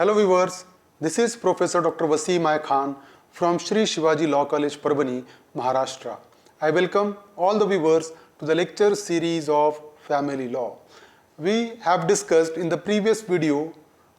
Hello viewers, this is Professor Dr. Wasim I Khan from Shri Shivaji Law College, Parbhani, Maharashtra. I welcome all the viewers to the lecture series of Family Law. We have discussed in the previous video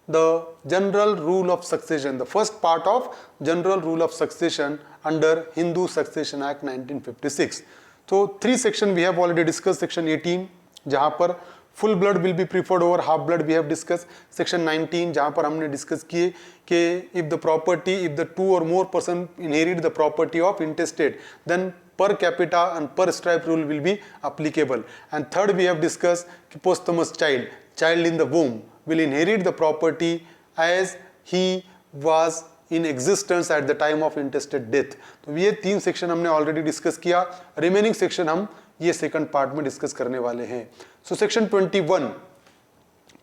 the general rule of succession, the first part of general rule of succession under Hindu Succession Act 1956. So three sections we have already discussed. Section 18 जहाँ पर full blood will be preferred over half blood we have discuss. Section 19 जहाँ पर हमने discuss किए कि if the property, if the two or more person inherit the property of intestate, then per capita and per stripe rule will be applicable. And third we have discuss कि posthumous child in the womb will inherit the property as he was in existence at the time of intestate death. तो ये तीन section हमने already discuss किया. Remaining section हम ये second part में discuss करने वाले हैं. So section 21,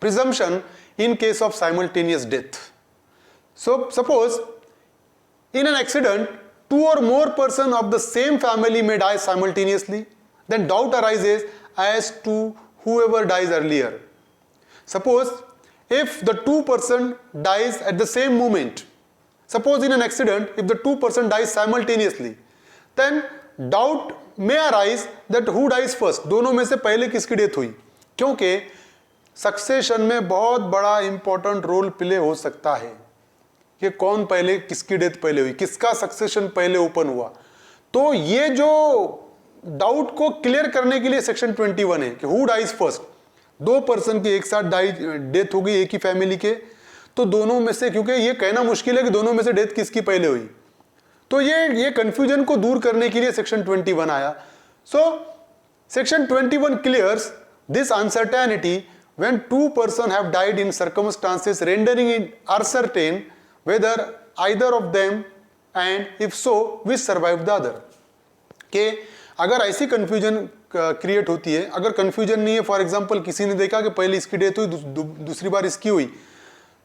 presumption in case of simultaneous death. So suppose in an accident two or more person of the same family may die simultaneously, then doubt arises as to whoever dies earlier. Suppose if the two person dies at the same moment, suppose in an accident if the two person dies simultaneously, then doubt may arise that who dies first. दोनों में से पहले किसकी death हुई, क्योंकि succession में बहुत बड़ा इंपॉर्टेंट रोल प्ले हो सकता है कि कौन पहले, किसकी डेथ पहले हुई, किसका सक्सेशन पहले ओपन हुआ. तो ये जो डाउट को क्लियर करने के लिए सेक्शन 21 है कि हु डाइज फर्स्ट. दो पर्सन की एक साथ डेथ हो गई एक ही फैमिली के, तो दोनों में से, क्योंकि ये कहना मुश्किल है कि दोनों में से डेथ किसकी पहले हुई, तो ये कंफ्यूजन को दूर करने के लिए सेक्शन 21 आया. So section 21 clears this uncertainty when two person have died in circumstances rendering it uncertain whether either of them and if so which survived the other. कि अगर ऐसी कंफ्यूजन क्रिएट होती है, अगर कंफ्यूजन नहीं है, फॉर एग्जांपल किसी ने देखा कि पहले इसकी डेथ हुई, दूसरी बार इसकी हुई,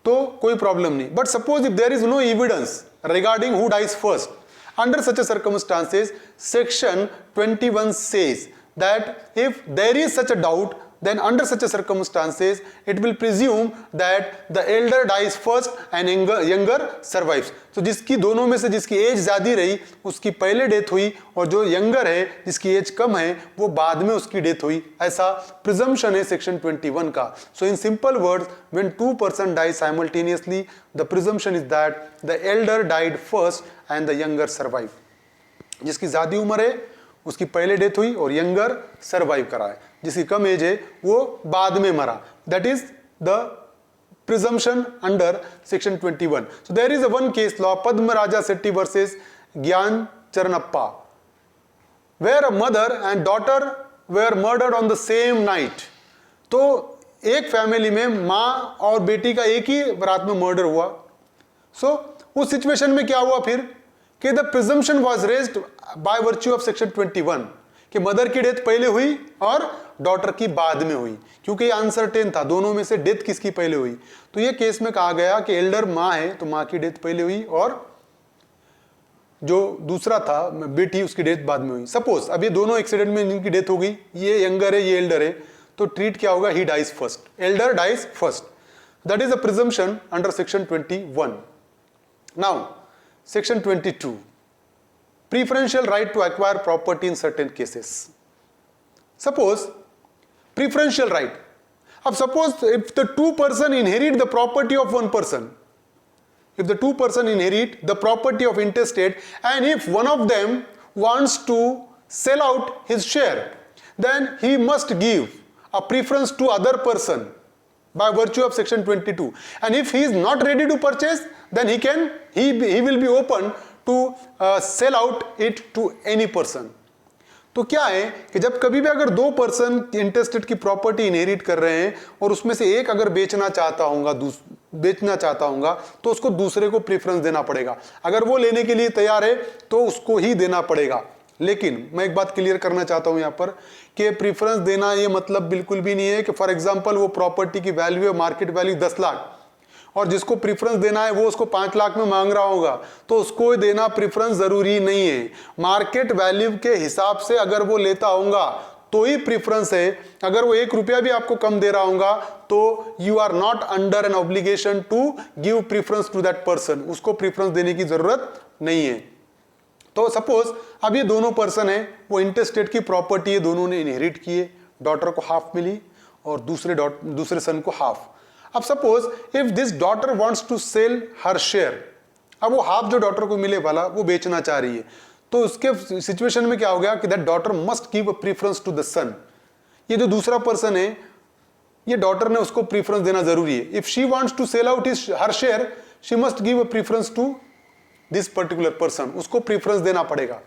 तो कोई प्रॉब्लम नहीं. But suppose if there is no evidence regarding who dies first, under such a circumstances section 21 says that if there is such a doubt, then under such a circumstances it will presume that the elder dies first and younger survives. So जिसकी दोनों में से जिसकी as ज्यादा रही उसकी पहले death हुई, और जो यंगर है जिसकी एज कम है वो बाद में उसकी डेथ हुई. ऐसा प्रिजम्पशन है सेक्शन 21 का. So in simple words, when two person die simultaneously, the presumption is that the elder died first and the younger survived. जिसकी ज्यादा उम्र है उसकी पहले डेथ हुई और यंगर सर्वाइव करा है, जिसकी कम एज है वो बाद में मरा. That is the presumption under section 21. So there is a one case law, Padmaraja Shetty versus Gnana Charanappa, where a mother and daughter were murdered on the same night. तो एक फैमिली में मां और बेटी का एक ही रात में मर्डर हुआ. सो उस सिचुएशन में क्या हुआ फिर कि the presumption was raised bye virtue of section 21 कि मदर की डेथ पहले हुई और डॉटर की बाद में हुई, क्योंकि ये अनसर्टेन था दोनों में से डेथ किसकी पहले हुई. तो ये केस में कहा गया कि एल्डर मां है तो मां की डेथ पहले हुई और जो दूसरा था बेटी उसकी डेथ बाद में हुई. सपोज अब ये दोनों एक्सीडेंट में जिनकी डेथ हो गई, ये यंगर है ये एल्डर है, तो ट्रीट क्या होगा, he dies first, elder dies first. That is a presumption under section 21. Now section 22, preferential right to acquire property in certain cases. Suppose preferential right. अब suppose if the two person inherit the property of one person, if the two person inherit the property of intestate, and if one of them wants to sell out his share, then he must give a preference to other person by virtue of section 22. And if he is not ready to purchase, then he will be open to sell out it to any person. तो क्या है कि जब कभी भी अगर दो person इंटेस्टेड की प्रॉपर्टी इनहेरिट कर रहे हैं और उसमें से एक अगर बेचना चाहता होगा तो उसको दूसरे को प्रेफरेंस देना पड़ेगा. अगर वो लेने के लिए तैयार है तो उसको ही देना पड़ेगा. लेकिन मैं एक बात क्लियर करना चाहता हूं यहां पर कि प्रेफरेंस देना ये मतलब बिल्कुल भी नहीं है कि फॉर एग्जांपल वो प्रॉपर्टी की वैल्यू है, मार्केट वैल्यू 10 लाख, और जिसको प्रेफरेंस देना है वो उसको 5 लाख में मांग रहा होगा, तो उसको देना प्रेफरेंस जरूरी नहीं है. मार्केट वैल्यू के हिसाब से अगर वो लेता होगा तो ही प्रीफरेंस है। अगर वो 1 रुपया भी आपको कम दे रहा होगा तो you are not under an obligation to give preference to that person, उसको प्रीफरेंस देने की जरूरत नहीं है। तो सपोज अब ये दोनों पर्सन है, वो इंटेस्टेट की प्रॉपर्टी है, दोनों ने इनहेरिट किए, डॉटर को हाफ मिली और दूसरे सन को हाफ। अब suppose if this daughter wants to sell her share, अब वो हाफ जो डॉटर को मिले वाला वो बेचना चाह रही है, तो उसके सिचुएशन में क्या हो गया कि that daughter must give a preference to the son. ये जो दूसरा पर्सन है, ये डॉटर ने उसको प्रीफरेंस देना जरूरी है। If she wants to sell out her share, she must give a preference to this particular person, उसको प्रीफरेंस देना पड़ेगा।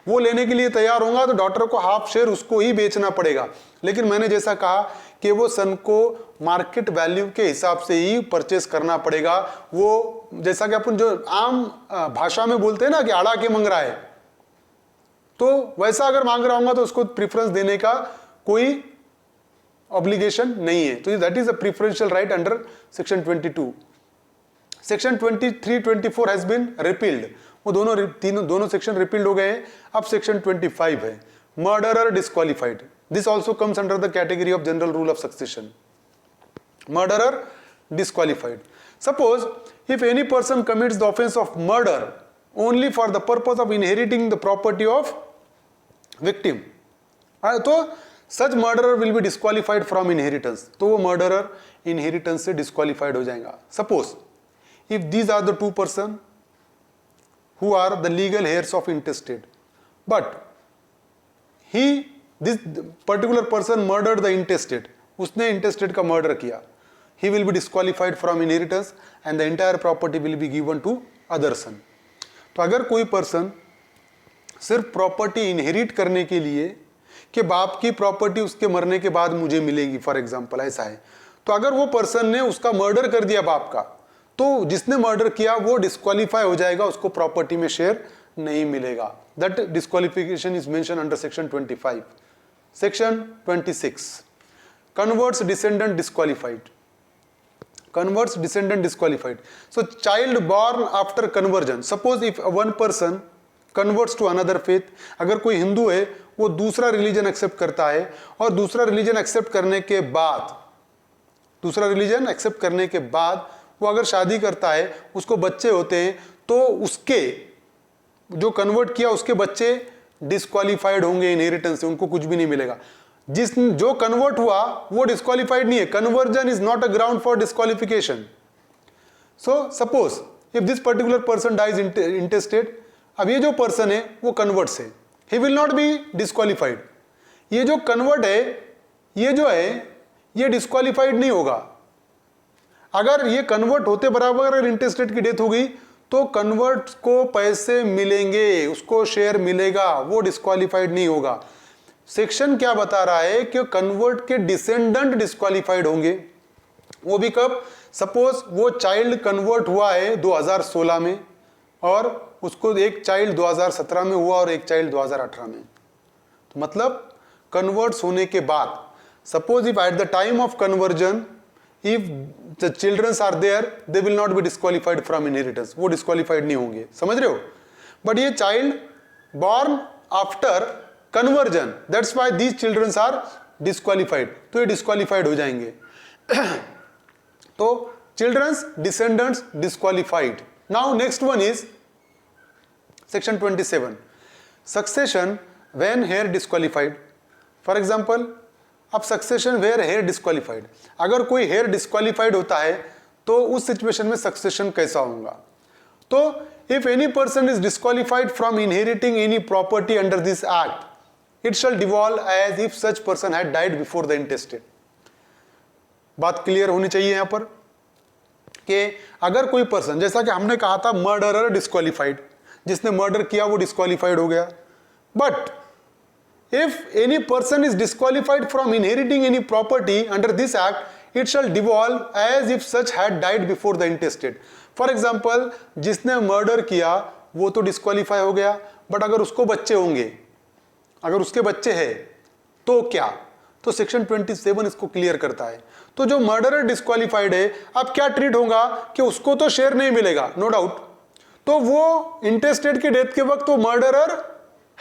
वो लेने के लिए तैयार होगा तो डॉटर को हाफ शेयर उसको ही बेचना पड़ेगा। लेकिन मैंने जैसा कहा कि वो सन को मार्केट वैल्यू के हिसाब से ही परचेस करना पड़ेगा। वो जैसा कि अपन जो आम भाषा में बोलते हैं ना कि आड़ा के मांग रहा है, तो वैसा अगर मांग रहा होगा तो उसको प्रीफरेंस देने का कोई ऑब्लिगेशन नहीं है। तो that is a preferential right under section 22। Section 23-24 has been repealed, वो दोनों सेक्शन रिपील्ड हो गए हैं। अब सेक्शन 25 है, murderer disqualified. This also comes under the category of general rule of succession. Murderer disqualified, suppose if any person commits the offence of murder only for the purpose of inheriting the property of victim, तो such murderer will be disqualified from inheritance, तो वो murderer inheritance से disqualified हो जाएगा। Suppose if these are the two person who are the legal heirs of intestate, but this particular person murdered the intestate, उसने intestate का murder किया, he will be disqualified from inheritance and the entire property will be given to other son। तो अगर कोई person सिर्फ property inherit करने के लिए कि बाप की प्रॉपर्टी उसके मरने के बाद मुझे मिलेगी, फॉर एग्जाम्पल ऐसा है, तो अगर वो पर्सन ने उसका मर्डर कर दिया बाप का, तो जिसने मर्डर किया वो डिस्क्वालीफाई हो जाएगा, उसको प्रॉपर्टी में शेयर नहीं मिलेगा। That disqualification is mention under section 25। Section 26, converts descendant disqualified. Converts descendant disqualified, so child born after conversion, suppose if one person converts to another faith, अगर कोई हिंदू है वो दूसरा रिलीजन एक्सेप्ट करता है और दूसरा रिलीजन एक्सेप्ट करने के बाद वो अगर शादी करता है, उसको बच्चे होते हैं, तो उसके जो कन्वर्ट किया उसके बच्चे डिस्क्वालिफाइड होंगे इनहेरिटेंस से, उनको कुछ भी नहीं मिलेगा। जो कन्वर्ट हुआ वो डिस्क्वालिफाइड नहीं है। Conversion is not a ground for disqualification. So suppose if this particular person dies intestate, अब ये जो पर्सन है वो कन्वर्ट से, he will not be disqualified. ये जो कन्वर्ट है, ये जो है ये डिस्क्वालिफाइड नहीं होगा। अगर ये कन्वर्ट होते बराबर अगर इंटेस्टेड की डेथ हो गई तो कन्वर्ट को पैसे मिलेंगे, उसको शेयर मिलेगा, वो डिस्क्वालिफाइड नहीं होगा। सेक्शन क्या बता रहा है कि कन्वर्ट के डिसेंडेंट डिस्क्वालिफाइड होंगे। वो भी कब? सपोज वो चाइल्ड कन्वर्ट हुआ है 2016 में और उसको एक चाइल्ड 2017 में हुआ और एक चाइल्ड 2018 में, तो मतलब कन्वर्ट्स होने के बाद, suppose if at the time of conversion if the children are there, they will not be disqualified from inheritance, वो disqualified नहीं होंगे, समझ रहे हो? But ये child born after conversion, that's why these children are disqualified, तो ये disqualified हो जाएंगे। तो children's descendants disqualified। Now next one is section 27, succession when heir disqualified। For example, अब सक्सेशन वेयर हेयर डिस्क्वालिफाइड, अगर कोई हेयर डिस्क्वालिफाइड होता है तो उस सिचुएशन में सक्सेशन कैसा होगा? तो if any person is disqualified from inheriting any property under this act, it shall devolve as if such person had died before the intestate. बात क्लियर होनी चाहिए यहां पर कि अगर कोई पर्सन, जैसा कि हमने कहा था मर्डरर डिस्क्वालिफाइड, जिसने मर्डर किया वो डिस्क्वालिफाइड हो गया, but if any person is disqualified from inheriting any property under this act, it shall devolve as if such had died before the intestate। For example, जिसने मर्डर किया वो तो disqualify हो गया, बट अगर उसको बच्चे होंगे, अगर उसके बच्चे हैं तो क्या? तो सेक्शन 27 इसको क्लियर करता है। तो जो मर्डरर डिस्क्वालीफाइड है, अब क्या ट्रीट होगा कि उसको तो शेयर नहीं मिलेगा, नो डाउट, तो वो इंटेस्टेड के डेथ के वक्त वो मर्डरर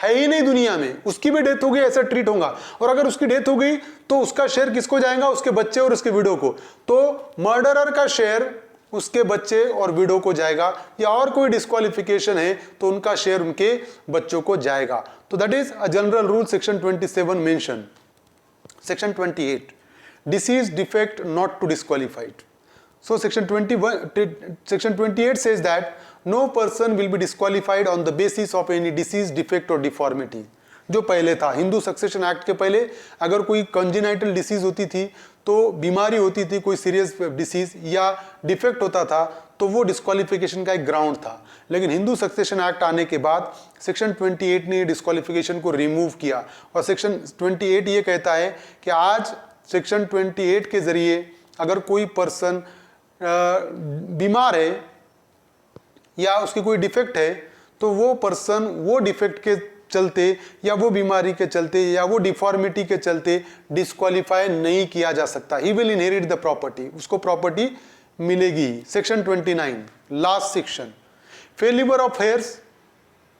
है ही नहीं दुनिया में, उसकी भी डेथ हो गई ऐसा ट्रीट होगा, और अगर उसकी डेथ हो गई तो उसका शेयर किसको जाएगा? उसके बच्चे और उसके विडो को। तो मर्डरर का शेयर उसके बच्चे और विडो को जाएगा, या और कोई डिस्क्वालिफिकेशन है तो उनका शेयर उनके बच्चों को जाएगा। तो that is a general rule section 27 mention. Section 28, disease defect not to disqualified. So section 28 says that no person will be disqualified on the basis of any disease, defect or deformity. जो पहले था Hindu succession act के पहले, अगर कोई congenital disease होती थी, तो बीमारी होती थी, कोई सीरियस डिसीज या डिफेक्ट होता था, तो वो डिस्क्वालिफिकेशन का एक ग्राउंड था। लेकिन हिंदू सक्सेशन एक्ट आने के बाद सेक्शन 28 ने डिस्क्वालिफिकेशन को रिमूव किया, और सेक्शन 28 ये कहता है कि आज सेक्शन 28 के जरिए अगर कोई पर्सन बीमार है या उसकी कोई डिफेक्ट है, तो वो पर्सन वो डिफेक्ट के चलते या वो बीमारी के चलते या वो डिफॉर्मिटी के चलते डिस्क्वालीफाई नहीं किया जा सकता। He will inherit the property, उसको प्रॉपर्टी मिलेगी। Section 29 last section, failure of hairs.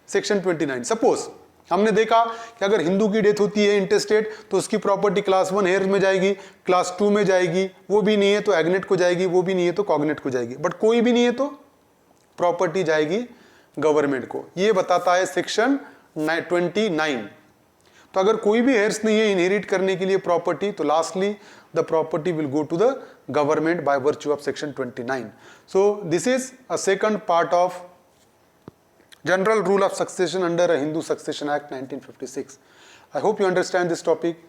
Section 29, suppose हमने देखा कि अगर हिंदू की डेथ होती है इंटेस्टेट, तो उसकी प्रॉपर्टी क्लास 1 हेयर में जाएगी, क्लास 2 में जाएगी, वो भी नहीं है तो एग्नेट को जाएगी, वो भी नहीं है तो कॉग्नेट को जाएगी, बट कोई भी नहीं है तो प्रॉपर्टी जाएगी गवर्नमेंट को। ये बताता है सेक्शन 29। तो अगर कोई भी हेयर्स नहीं है इनहेरिट करने के लिए प्रॉपर्टी, तो lastly the property will go to the government by virtue of section 29. So this is a second part of General Rule of Succession under a Hindu Succession Act 1956. I hope you understand this topic,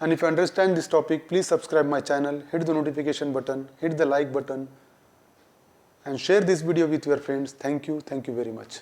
and if you understand this topic, please subscribe my channel, hit the notification button, hit the like button, and share this video with your friends. Thank you very much.